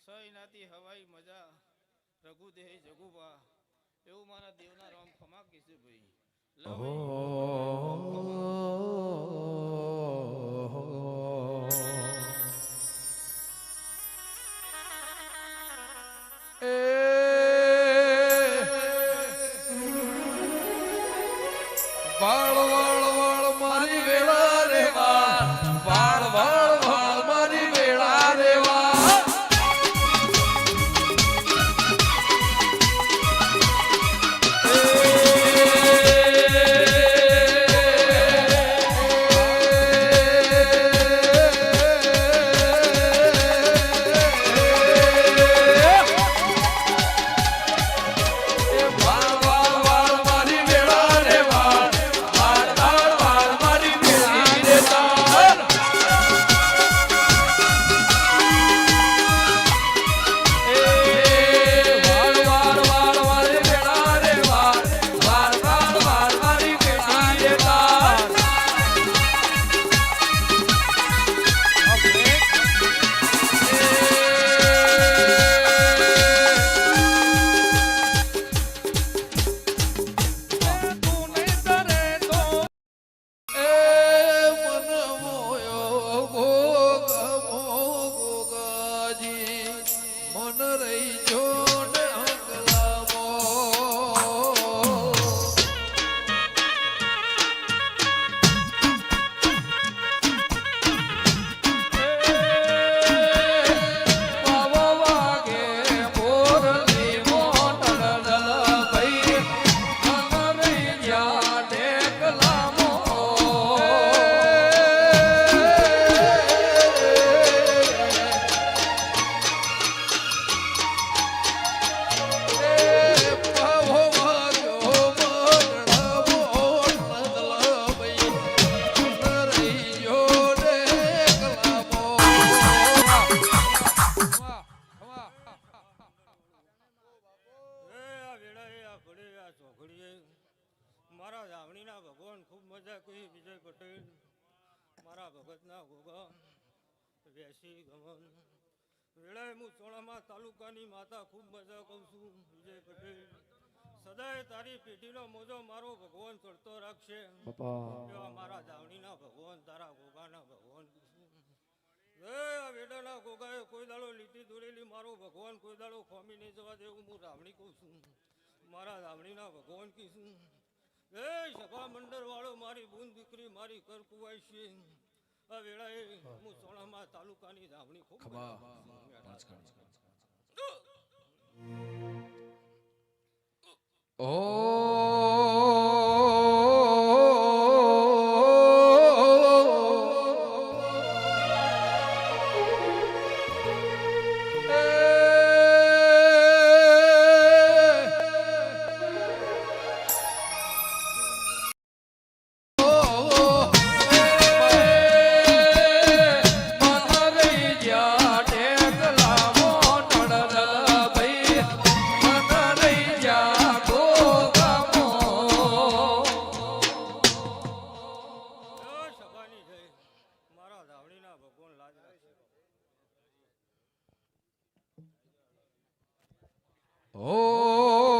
સૈનાથી હવાઈ મજા રઘુ દેહ જગુબા એવું મારા દેવના રામ ખમા કીધું ભાઈ લવઈ લવઈ રામ ખમા વાળ વાળ વાળ મારી વેળા રે વાળ વાળ વાળ મારી વેળા રે મારા જાવણીના ભગવાન ખૂબ મજા કહી વિજય પટેલ મારા ભગતના ગોગા વેસી ગમન વેળાએ હું ચોણામાં તાલુકાની માતા ખૂબ મજા કહું છું વિજય પટેલ સદાય તારી પેઢીનો મોજો મારો ભગવાન ચડતો રાખશે એવા મારા જાવણીના ભગવાન તારા ગોગાના ભગવાન વેડાના ગોગાએ કોઈ દાડો લીટી દોરેલી મારો ભગવાન કોઈ દાડો ખોમી નહીં જવા દેવું હું રાવણી કહું છું મારા રાવણીના ભગવાન કીધું એ સભા મંડળ વાળો મારી બૂન દીકરી મારી કર કુવાય છે આ વેળાએ હું સોણામાં તાલુકાની રાવણી ખૂબ Oh